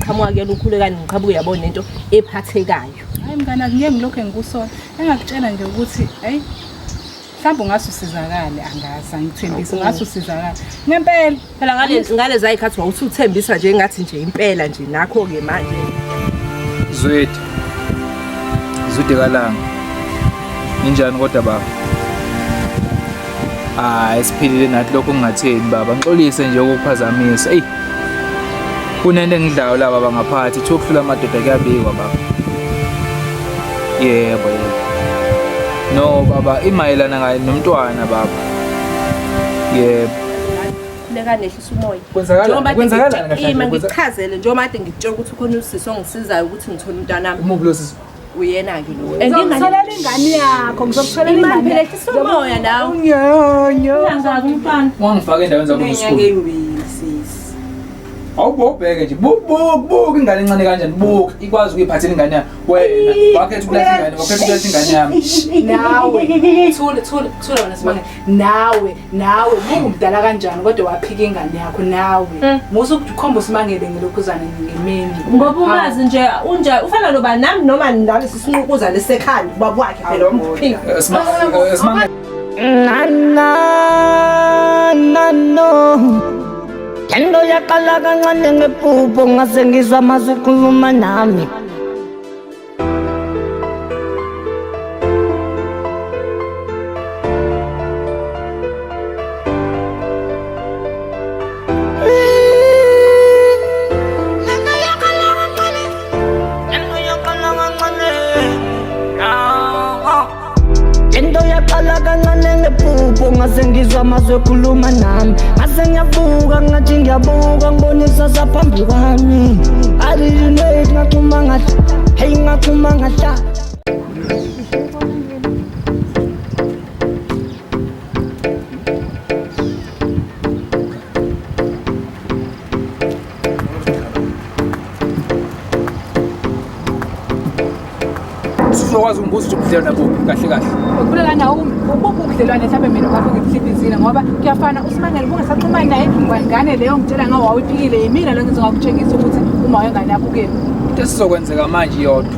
Qhamuka ke ukhulekani ngiqhabuke yabona into ephathekayo. Hayi mngana ngeke ngilokho engikusona. Engakutshela nje ukuthi hey mhlawumbe ungasusizakala angazi ngithembisa ungasusizakala. Ngempela Phela ngale zayikhathi wawuthi uthembisa nje ngathi nje impela nje nakho ke manje. Zwede kalanga. Injani kodwa baba? Siphilile nathi lokho ngingatheni baba. Ngixolise nje ukuphazamisa. Ey. Kunento engidlayo la baba ngaphathi ukuhlula amadoda kuyabikwa baba. Yebo. No baba imayelana ngaye nomntwana baba. Yebo. Khulekani ehlisa umoya. Kwenzakala Ima ngichazele njengoba kade ngitshela ukuthi ukhona usisi ongisizayo ukuthi ngithole umntwana wami. Umuphi lo sisi? Uyena ke lo. ngizokutholela ingane yakho ngizokutholela Imali ingane phela ehlisa umoya nawe. Unyanyo umntwana. Wangifaka endaweni zabo Ngenyanga school. eyimbili sisi. Awubheke nje. Buka ingane encane kanjani buka ikwazi ukuyiphathela ingane yakho. Wena wakhetha ukuletha ingane, wakhetha ukuletha ingane yami. nawe thula wena Simanga nawe ungumdala kanjani kodwa waphika ingane yakho nawe musu ukukhomba uSimangele ngelokhuzana ngemeni Ngoba umazi nje unje ufana noba nami noma nami sisinqukuza lesekhaya ubaba wakhe phela umphika. Simanga no Yendo yaqala kancane ngephupho ngase ngizwa amazwi ekhuluma nami ngase ngizwa amazwi ekhuluma nami ngase ngiyabuka ngathi ngiyabuka ngibona isasa phambi kwami alinete ngaxhuma ngahla hey ngaxhuma ngahla sizokwazi umbuzo ukuthi ubudlelwana nabo kahle. Khulekani ubuphi ubudlelwane mhlawumbe mina ngapho ngikuhliphisile ngoba kuyafana uSimangele bungasaxhumani naye ngane leyo ngitshela ngawo wawiphikile yimina lo ngizokutshengisa ukuthi uma wengane yakho kuyena. Into esizokwenzeka manje yodwa.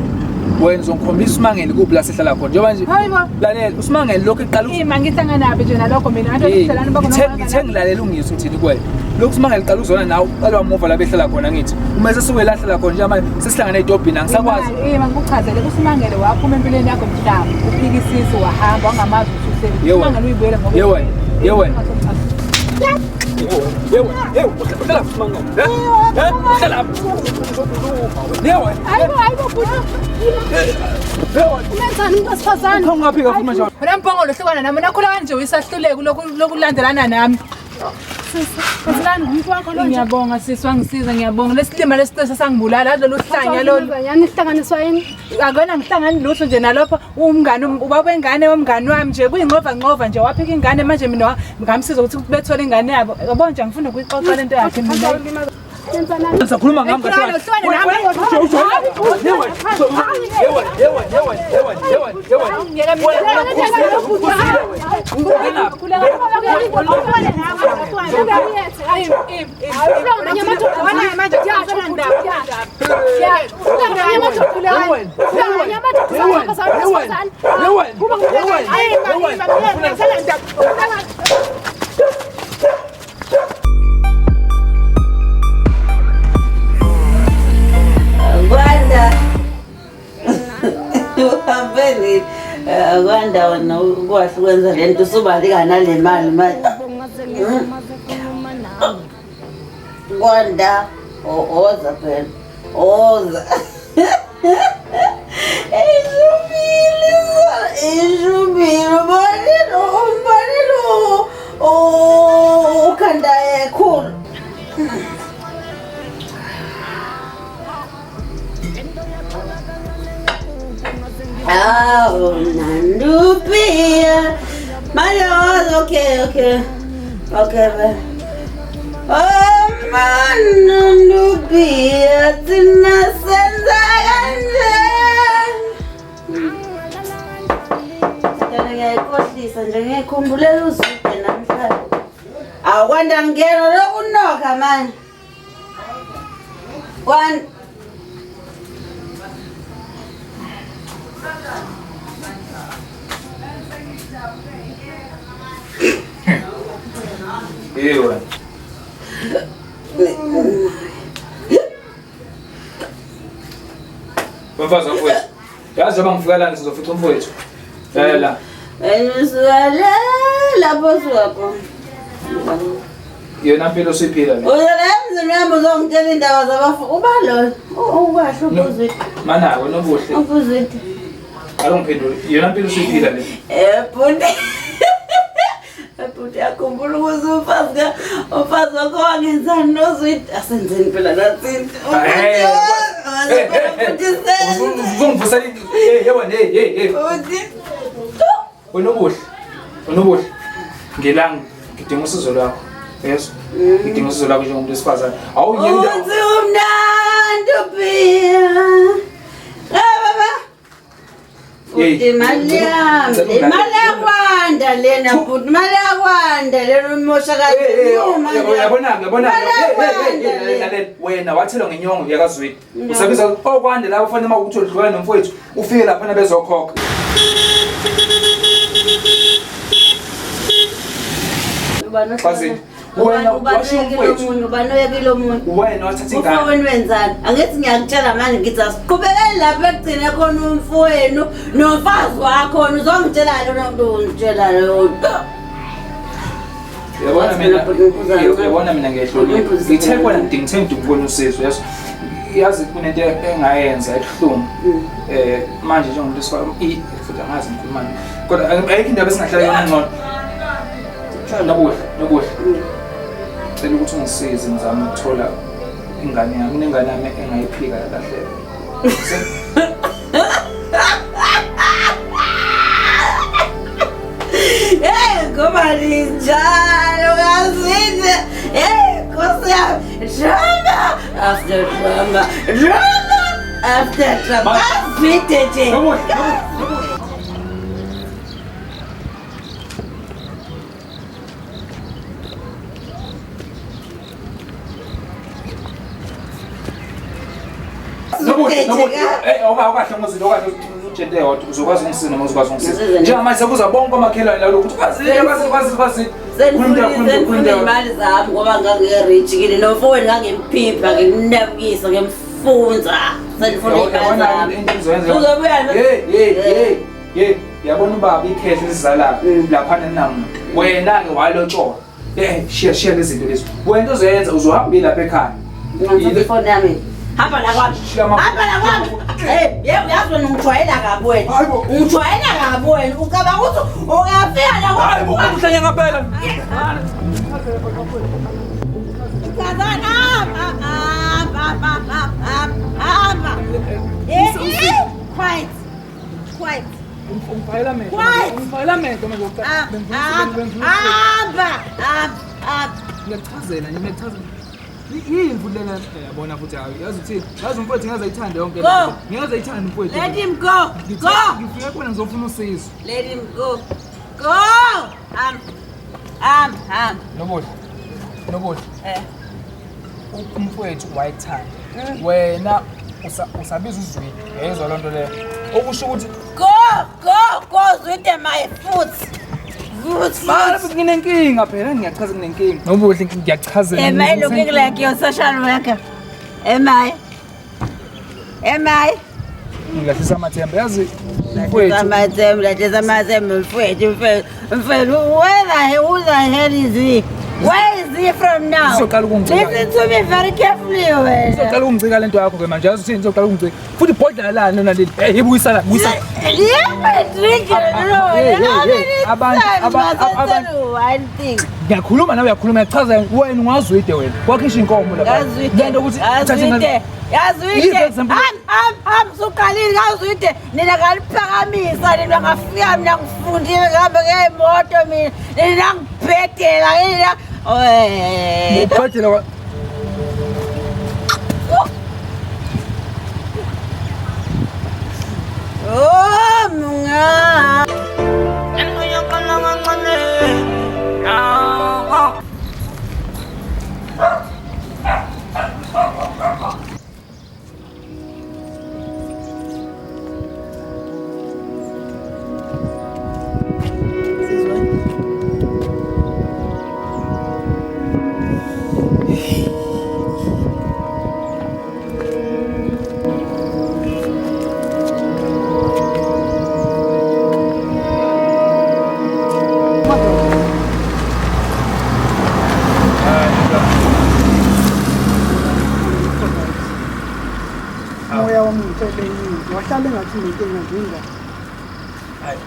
Wena uzongikhombisa uSimangele kuphi la sihlala khona njengoba nje lalela uSimangele lokho eqala ima ngihlangana nabe nje nalokho mina ngathi ubudlelwane bakho ngithe ngilalela ungizwe uthini kuwena. Lokhu uSimangele eqala uzona nawe uqala wamuva la behlala khona ngithi uma sesiwe la hlala khona nje manje sesihlangana edobhini angisakwazi. Ima ngikuchazele uSimangele waphuma empilweni yakho mhlaba uphikisisi wahamba ongamazi ukuthi uSimangele uyibuyele ngoba yewena uhlala uSimangele uhlala hayibo buthi umenzani umuntu asifazane ngaphi kafuma njalo wena mbongo lohlukana nami nakhula kanje uyisahluleki lokulandelana nami Khulekani umuntu wakho lo ngiyabonga sisi wangisiza ngiyabonga lesilima lesitesa sangibulala adlo luhlanya lo yani ihlanganiswa yini akona ngihlangani lutho nje nalapha umngane ubaba wengane womngane wami nje kuyingqova nje waphika ingane manje mina ngamsiza ukuthi bethole ingane yabo yabo nje ngifuna ukuyixoxa lento yakhe mina Sakhuluma ngami kahle. Kwanda wena ukwazi ukwenza lento usubalika nale mali manje. Kwanda oza phela. Oza. Ejubile umbonelo ukhanda ekhulu. Oh, Nandupia. Mario, okay. Oh, Nandupia. Tina senza ganje. Kohlisa nje ngikhumbule uzuke namhlanje. Awanda ngena lokunoka manje. 1. Ewe. Mfazi wamfowethu. Yazi noma ngifika la sizofica umfowethu. La. Ayiswala lapho swapho. Yona impilo siphila le. Uyalenza nami uzongitshela indaba zabafu. Ubalo. Ukwasho ukuzwithe. Mana wena obuhle. Ukuzwithe. Alongiphendule. Yona impilo siphila le. Bhuti. Bhuti akhumbula ukuthi umfazi wakho wangenzani nozwithe. Asenzeni phela nathi. Uzongivusela yabona Bhuti. Wena obuhle. Ngilanga ngidinga usizo lwakho. Yes. Ngidinga usizo lwakho njengomuntu wesifazane. Awuyenza. Uthi umnandi uphila. Baba. Imali yakwanda lena bhuti, imali yakwanda lena umoshakala. Yabona wena wathelwa ngenyongo yakazwini. Usabiza okwande la ufanele ukuthi udlulane nomfowethu ufike lapha na bezokhokha. Bazi wena washiya umfowethu. Ubanokile umuntu. Wena wathatha ingane. Umfowenu wenzani? Angithi ngiyakutshela manje ngithi asiqhubekele lapha ekugcine khona umfowenu nomfazi wakho uzongitshela lo ungitshela lo. Yabona mina ngiyahlonipha. Ngithe kwena ngidinga ukubona usizo yazi. Yazi kunento engayenza ebuhlungu. Manje njengomuntu wesifazane futhi angazi ngikhulumani. Kodwa ayikho indaba esingahlala yona ngcono. Nobuhle. Cela ukuthi ungisize ngizame ukuthola ingane yami. Kunengane yami engayiphika yalahleka. Ngoba linjalo ngazinde. Nkosi yami. Drama after drama. Vintage. Awukahle ngozilo okahle ujente yodwa uzokwazi ungisiza noma uzokwazi ungisiza. Njengamanje sekuza bonke amakhelwane la ukuthi kwazi. Senifuna imali zami ngoba ngange-rich kini nomfowenu ngangimphipha ngimnabukisa ngimfunza. Senifuna imali zami. Uzobuya yabona ubaba ikhehle esizalayo laphana namu. Wena-ke walotshola. Shiya lezi zinto lezi. Wena uzoyenza uzohamba lapha ekhaya. Ifoni yami. Hamba la kwami. Uyazi wena ungijwayela kabi wena. Ungijwayela kabi wena. Ucabanga ukuthi ungafika la kwami. Uhlanya ngempela. Quiet. Umparlamento manje yini futhi lena yabona futhi yazi uthini yazi umfowethu ngazayithanda yonke lento ngiyazayithanda umfowethu let him go ngifike kuwena ngizofuna usizo let him go nobuhle umfowethu wayithanda wena usabiza uzwini yezwa lonto leyo okusho ukuthi go Zwide my foot Mara nginenkinga phela ngiyachaza nginenkinga nobuhle ngiyachazela am I looking like your social worker am I ngilahlisa amathemba yazi lahlisa amathemba mfowethu who the hell is he? Where is he from now? Listen to me very carefully wena. Ngicela ungicika lento yakho ke manje yazi uthini ngicela ungicika futhi ibhodla lana lona leli yebuyisa la drink one thing. Ngiyakhuluma nawe uyakhuluma uyachaza wena ungazwide wena wakhisha inkomo lapha lento ukuthi yazwide suqalile ngazwide nina kaliphakamisa nina ngafika mina ngifundile ngabe ngemoto mina ngibhedela nina ngibhedela munga Moya wami ngitshele yini. Wahlala engathi nenkinga nginga. Hayi.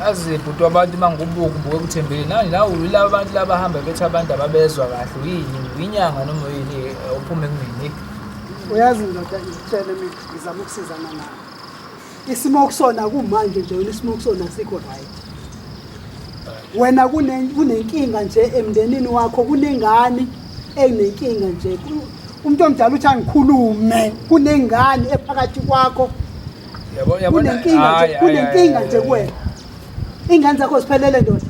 Yazi bhuti wabantu mangubuka ubuke kuthembele nawe uyila abantu labahamba bethi abantu ababezwa kahle yini inyanga noma yini uphume kumini. Uyazi ndoda ngitshele mina ngizama ukusizana nawe. Isimo kusona kumanje nje isimo kusona sikho right. Wena kunenkinga nje emndenini wakho kunengane enenkinga nje. Umuntu omdala uthi angikhulume kunengane ephakathi kwakho. Yabona kunenkinga nje kuwena. Ingane zakho ziphelele ndoda.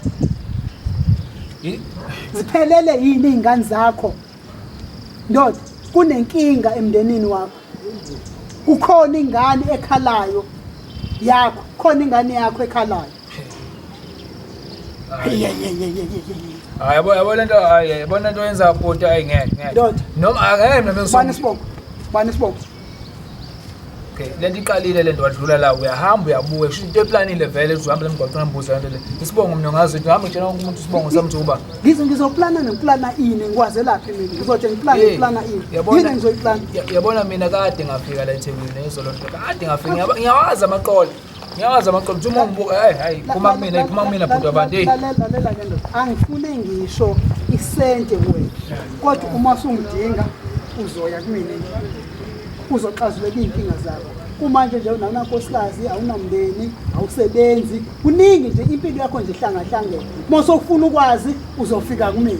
Ziphelele yini ingane zakho? Ndoda, kunenkinga emndenini wakho. Kukhona ingane ekhalayo yakho, khona ingane yakho ekhalayo. Yabona into yenza bhuti ngeke. Ndoda. Noma akeke mina Bani sibongo. Okay, lento iqalile lento wadlula la uyahamba uyabuka kusho into eplanile vele uzohamba lemgwaqo ngibuza lento le. Isibongo mina ngazi ukuthi ngihamba ngitshela umuntu isibongo sami uba. Ngizoplana noplana ini ngikwaze laphi mina. Ngizothi ngiplana ini. Yini ngizoyiplana? Yabona mina kade ngafika la eThekwini nezolonto. Kade ngafika ngiyawazi amaqolo. Ngiyawazi amaqolo uthi uma ngibuka hayi phuma kumina bhuti abantu hey. Lalela ke ndoda. Angifune ngisho isente kuwena. Kodwa uma usungidinga uzoya kumina. Uzoxazuleka inkinga zakho. Kumanje nje unankosikazi, awunamndeni, awusebenzi, kuningi nje impilo yakho nje ihlangahlangene. Mase ufuna ukwazi uzofika kumina.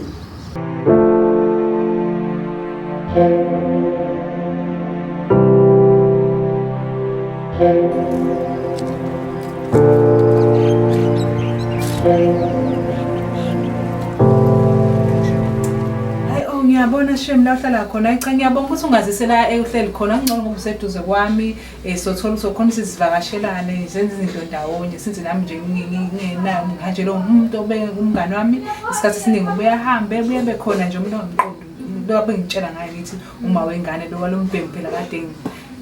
Ngiyabona shem la uhlala khona cha ngiyabonga ukuthi ungazisela ehleli khona ngcono ngoba useduze kwami sothola sokhona sizivakashelane zenze izinto ndawonye since nami nje ngingenayo ngihanjelo umuntu obe umngane wami isikhathi esiningi ubuyahambe buye khona nje umuntu ongqondo lo abengitshela ngaye ngithi uma wengane lo walombhemu phela kade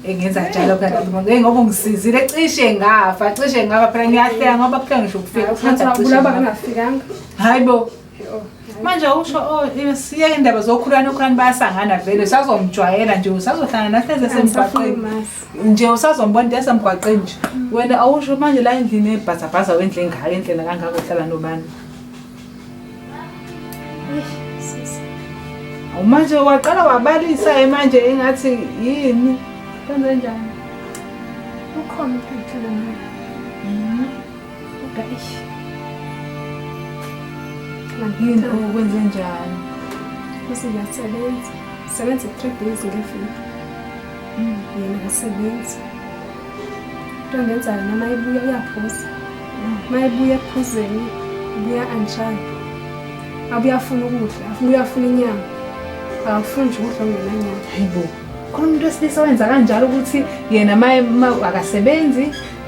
engenza njalo phela ngoba ngisizile cishe ngafa phela ngiyahleka ngoba kuphela ngisho ukufika uthatha bulaba kangafikanga hayibo manje usho siye indaba zokhulana bayasangana vele sazomjwayela nje usazohlangana nahleze semgwaqeni nje usazombona esemgwaqeni nje wena awusho manje la endlini ebhazabhaza wendle ngayo endlela kangaka uhlala nobani manje waqala wabalisa manje engathi yini kwenze njani ukhona uphethela mina yini okwenze njani bese ngiyasebenza 3 days ngefika yena akasebenzi into ngenzayo noma ibuya uyaphuza mayibuya ephuzeni ubuya anjani abuyafuna ukudla uyafuna inyama akafuni nje ukudla ongenanyama hayibo khona umuntu wesilisa wenza kanjalo ukuthi yena akasebenzi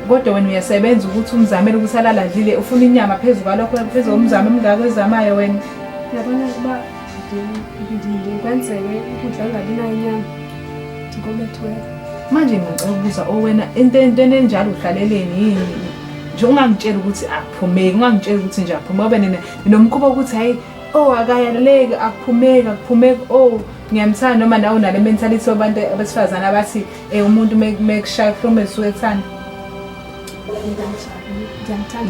kodwa wena uyasebenza ukuthi umzamele ukuthi alaladlile ufuna inyama phezulu kwalokho phezulu umzamo emingaka ezamayo wena yabona kuba ngikwenzeke ukudla ngabi nayo inyama ngobethwe manje ngicela ukubuza wena into enjalo uhlaleleni yini nje ungangitshela ukuthi akuphumeki ungangitshela ukuthi nje aphume ngoba nomkhuba ukuthi hayi akayaleki akuphumeki ngiyamthanda noma nawe unale mentality yabantu abesifazane abathi umuntu mekushaya from esuethanda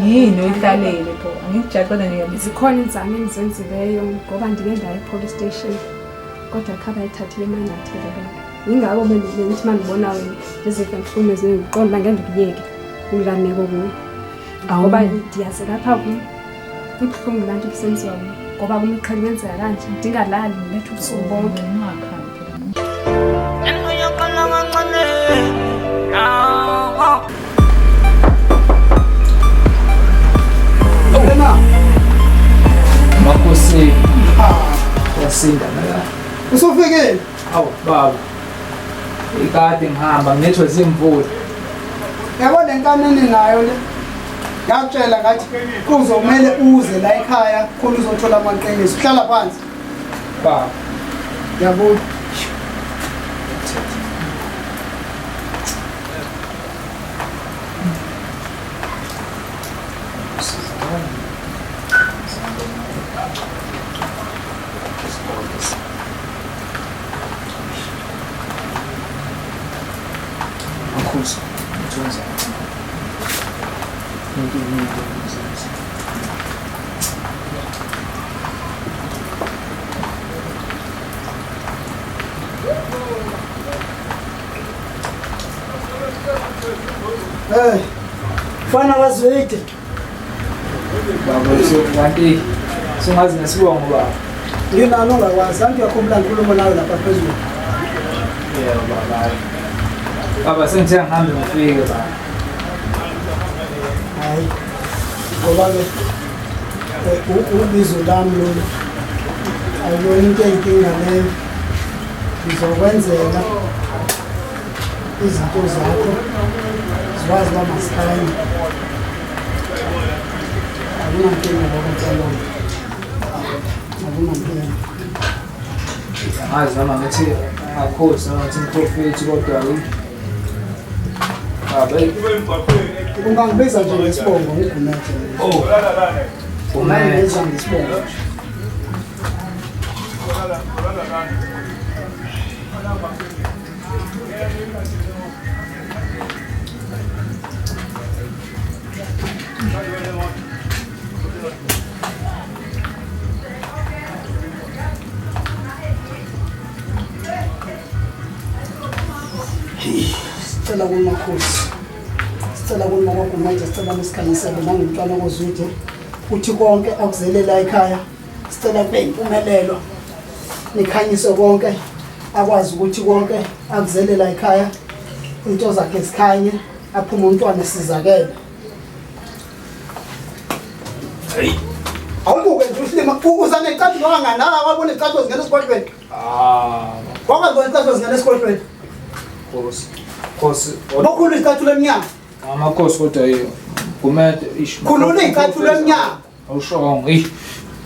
yini oyihlalele pho angijaqela nje zikhona inzame engizenzileyo ngoba ndike ndaye e-police station kodwa khaba ayithathile manyathelo ingako bengithi mandibona wena lezi mfume zengiqonda ngeke ngiyeke ulaneko kuyo ngoba ndiyazi lapha kubuhlungu lanto kusenziwa ngoba kumiqhele kwenzeka kanje ndingalali ngilethe ubusuku bonke Makosi yasinda la Usufikile? awu baba ikade ngihamba ngithwe zimvula Yabona enkaneni nayo le ngiyatshela ngathi kuzomela uze la ekhaya khona uzothola amaqiniso uhlala phansi baba yabona Ngikhuza. Ngithunza. Hey, fana wazwide. Baba kanti singazi nesibongo baba. Nginalo ngakwazi, angiyakhumbula inkulumo nawe lapha phezulu. Yebo baba. Baba sengithe ngihambe ngifike baba. Hayi. Ngoba ke ubizo lami lo. Ayona into enkinga leyo. Ngizokwenzela izinto zakho zikwazi uba masikhanye. Akunankinga lokho Ntshalombe. Akunankinga. Ngazi noma ngithi ngakhosi noma ngithi mprofethi kodwa Ungangibiza nje ngesibongo ngigumethe. Oh. Ungangibiza ngesibongo. Sicela kumakhosi. Sicela kumakhosi manje sicela nisikhanyisele nangumntwana kozwide. Uthi konke akuzelela ekhaya. Sicela kube impumelelo. Nikhanyise konke akwazi ukuthi konke akuzelela ekhaya. Into zakhe sikhanye aphuma umntwana sizakele. Hey. Awubuke nje uhlima uzane icathu ngangana wabona icathu zingena esikolweni. Wakwazi icathu zingena esikolweni. Khosi. Bokhulu icathu lemnyama. Amakhosi kodwa kumele ish. Khulula icathu lemnyama. Awushongo.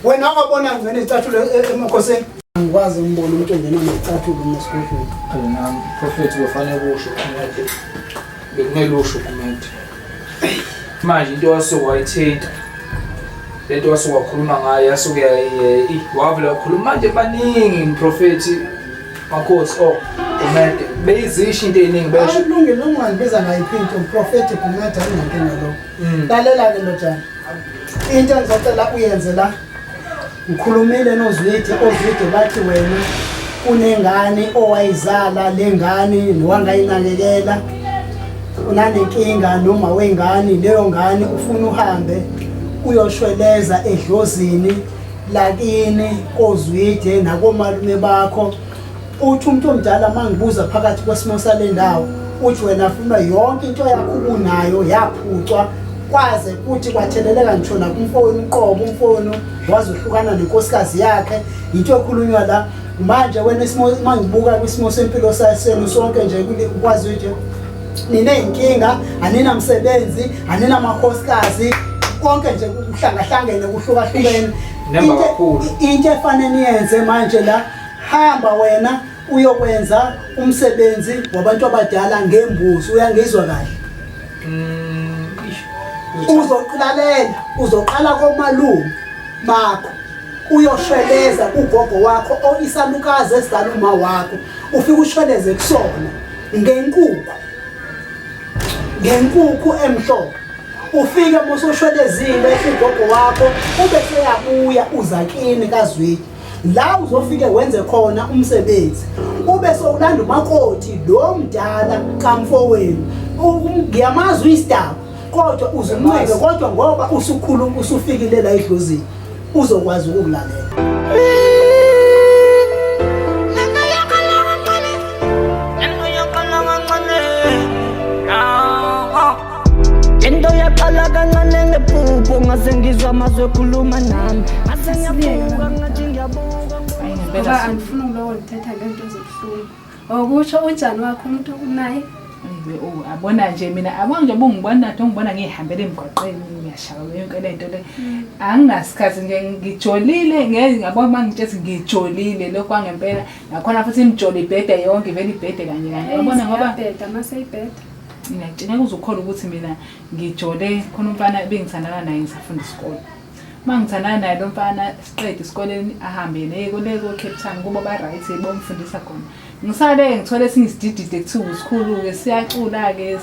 Wena wabona ngene icathu emakhosini. Ngikwazi umbona umuntu ongena necathu lomesikolweni. Nami prophet kufanele kusho kumele. Bekumele usho kumele. Manje into wasokuyithinta. Lento wasokukhuluma ngayo yasuke wavela ukukhuluma manje baningi umprofeti makhosi kumele beyizisho into eningi besho kulungile ungangibiza ngayiphi into umprofeti kumele ayinankinga lo. Lalela ke lo jana. Into engizocela uyenze la ngikhulumile nozwide bathi wena unengane owayizala lengane nowangayinakekela unanenkinga noma wengane leyo ngane ufuna uhambe uyoshweleza edlozini lakini kozwide nakomalume bakho. Uthi umuntu omdala mangibuza phakathi kwesimo sale ndawo uthi wena ufuna yonke into yakho unayo yaphucwa kwaze kuthi kwatheleleka ngitsho nakumfowenu uqobo umfowenu wazohlukana nenkosikazi yakhe. Into ekhulunywa la manje wena isimo mangibuka kwisimo sempilo sasenu sonke nje ukwazi nje ninenkinga anina msebenzi anina makhosikazi konke nje kuhlangahlangene kuhlukahlukene. Into efanele niyenze manje la hamba wena uyokwenza umsebenzi wabantu abadala ngembuzi. Uyangizwa kahle? Uzoqala komalume bakho uyoshweleza ugogo wakho isalukazi esidaluma wakho ufike ushweleze kusona ngenkukhu emhlophe. Ufike musoshwelezile ugogo wakho ube seyabuya uzakini kaZwide la uzofike wenze khona umsebenzi ube sokulanda umakoti lo mdala kamfowenu. Ngiyamazi uyisidaba kodwa uzumnceke kodwa ngoba usukhuluma usufikile la edlozini uzokwazi ukulalela. Into yaqala kancane ngephupho ngase ngizwa amazwi ekhuluma nami ngase ngiyabuka ngathi ngiyabuka ngoba angifuni ukulowo lithetha ngento ezibuhlungu. Okusho unjani wakho umuntu unaye? Abona nje mina abanje bungibona nathi ngibona ngihambele emgwaqeni ngiyashaka yonke lento le angingasikhathi nje ngijolile ngiyabona mangitshela ngijolile lokho kwangempela nakhona futhi imjoli ibhede yonke vele ibhede kanye kanye yabona ngoba ibhede mase ibhede ngiyacina kuzokhona ukuthi mina ngijole khona umfana bengithandana naye ngisafunda isikole mangithandana naye lo mfana siqede isikoleni ahambe neko Cape Town kuba ba right bomfundisa khona Ngisale ngithole singisididide kuthiwa usikhulu-ke siyacula-ke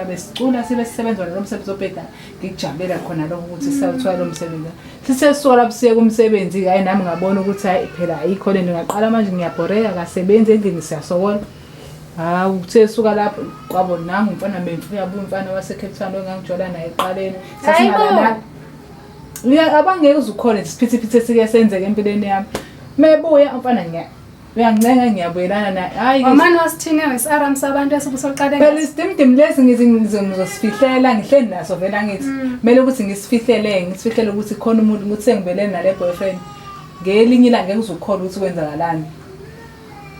besicula sibe sisebenza lo msebenzi obheda ngikujabulela khona lokho ukuthi sawuthola lo msebenzi. Sisesisuka lapho siye kumsebenzi-ke hayi nami ngabona ukuthi hayi phela ayikho lento ngaqala manje ngiyabhoreka akasebenzi endlini siyasokola. Hawu uthe suka lapho kwabo nami umfana memfu uyabuya umfana wase-Cape Town ongangijola naye eqaleni. Sasingalana. Abangeke uzukhole isiphithiphithi esike senzeke empilweni yami. Mebuya umfana uyangicenga ngiyabuyelana naye. Hayi Mama wasithini wesiaram sabantu esibusoqale. phela isidimdim lesi ngizosifihlela ngihleli naso vela ngithi kumele ukuthi ngisifihlele ukuthi khona umuntu ukuthi sengibelene nale boyfriend ngelinye ilanga ngeke uzukholwa ukuthi kwenzakalani.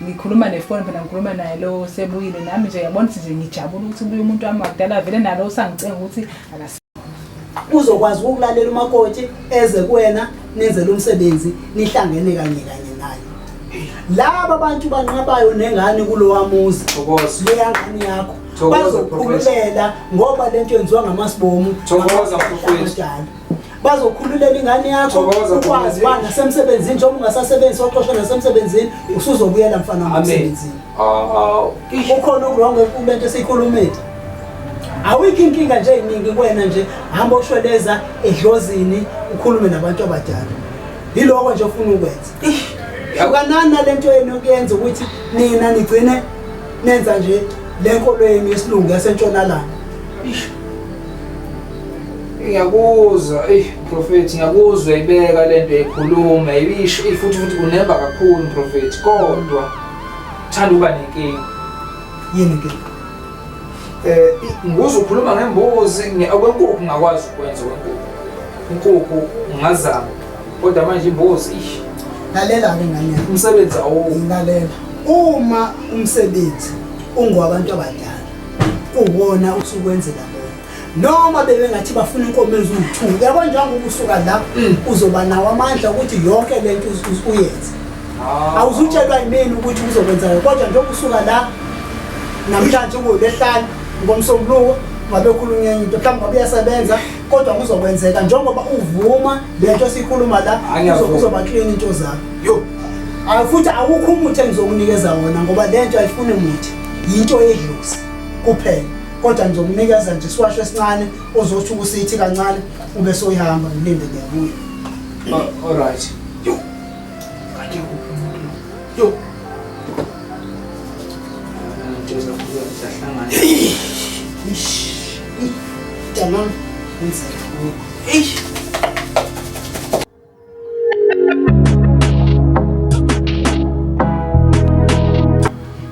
Ngikhuluma nefoni phela ngikhuluma naye lo sebuyile nami nje yabona ukuthi nje ngijabula ukuthi ubuye umuntu wami wakudala vele nalo usangicenga ukuthi uzokwazi ukulalela umakoti eze kuwena nenzele umsebenzi nihlangene kanye naye. Laba abantu banqabayo nengane kulo wamuzi leyangane yakho bazokhululela ngoba lento yenziwa ngamasibomu bazokhululela ingane yakho ukwazi bana nasemsebenzini njengoba ungasasebenzi waxoshwa nasemsebenzini usuzobuyela mfana wamsebenzini. Ukhona ukurong kulento esiyikhulumile. Awikho inkinga nje eyiningi kuwena nje hamba ushweleza edlozini ukhulume nabantu abadala. Yiloko nje ufuna ukwenza. Ukanani nalento yenu okuyenza ukuthi nina nigcine nenza nje lenkolo yenu yesilungu yasentshonalanga. Ngiyakuzwa prophet ngiyakuzwa ibeka lento ekhuluma ibisho futhi kunemba kakhulu prophet kodwa thanda uba nenkinga. Yini ke? Nguzukhuluma ngembuzi akwenkukhu ngakwazi ukwenza inkukhu ngazama kodwa manje imbuzi lalela ke ngane yakho umsebenzi awulalela. Uma umsebenzi ungwabantu abadala uwona usukwenzela noma bebengathi bafuna inkomo eziwu2 yabo njalo ukusuka la uzoba nawo amandla ukuthi yonke lento uyenze. Awuzutshelwa yimini ukuthi uzokwenza kodwa nje ukusuka la namhlanje ngoLwesihlanu ngomsombuluko ngabe khulunywa into mhlawumbe ngabe uyasebenza kodwa kuzokwenzeka njengoba uvuma lento esikhuluma la uzoba clean into zakho. Yo futhi awukho umuthi engizokunikeza wona ngoba lento ayifuni umuthi yinto edlusi kuphela kodwa ngizokunikeza nje siwasho esincane ozothi ukusithi kancane ube soyihamba ngilinde ngiyabuya. All right. Yo tamam.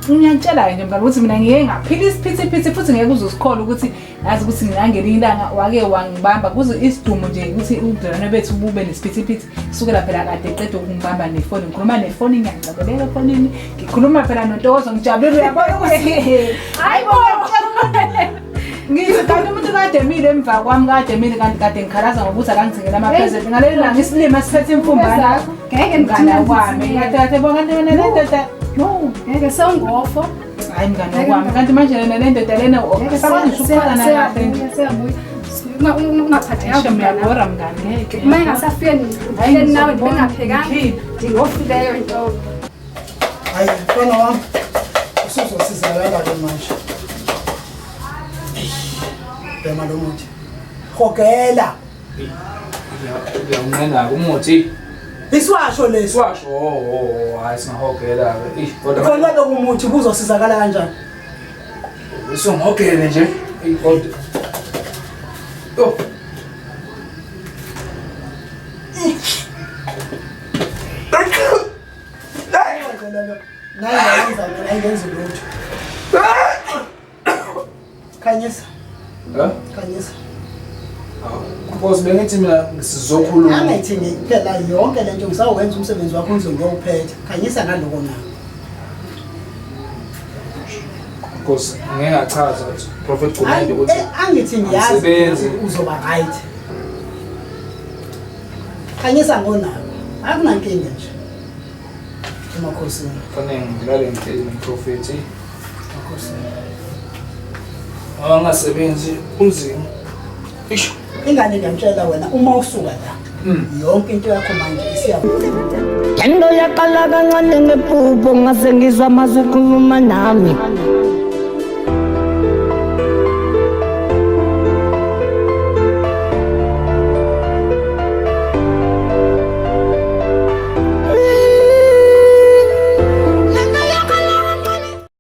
Ngiyantshela nje mngani ukuthi mina ngiyeke ngaphila isiphithiphithi futhi ngeke uzosikhola ukuthi yazi ukuthi ngingangena ilanga wake wangibamba kuze isidumo nje ukuthi ubudlelwane bethu bube nesiphithiphithi kusukela phela kade eqeda ukungibamba nefoni ngikhuluma nefoni ngiyangicabeleka efonini ngikhuluma phela nontokozo ngijabulile uyabona ukuthi hayibo ngisho kanti umuntu kade emile emva kwami kade emile kanti kade ngikhalaza ngokuthi akangithengela amaphezenti ngaleli langa isilima siphethe imfumbana ngeke ngana kwami ngathi bonke nto nento no ngeke sewungofo hayi mngani kwami kanti manje lena le ndoda lena sabangisho ukuqala na ungaphatheka ngiyabora mngani ngeke uma engasafike nihleli nawe bengaphekanga ndingofileyo into. Hayi mfana wami usuzosizakala ke manje. Bema lo muthi hogela ngiyawunqena umuthi isiwasho lesi siwasho hayi singahogela kodwa khona lo muthi kuzosizakala kanjani usungogele nje kodwa yo nayenza lutho khanyisa khanyisa because bengithi mina sizokhuluma angithi phela yonke lento ngisawenza umsebenzi wakho ngizongiyophetha khanyisa ngaloko na because ngeke ngachaza prophet Khulekani ukuthi angithi ngiyazi uzoba right khanyisa ngona akunankinga nje emakhosini fanele ngilale ngihlezi nomprofeti emakhosini angasebenzi unzima isho ingane ngiyamtshela wena uma usuka la yonke into yakho manje isiya Lento yaqala kancane ngephupho ngase ngizama ukukhuluma nami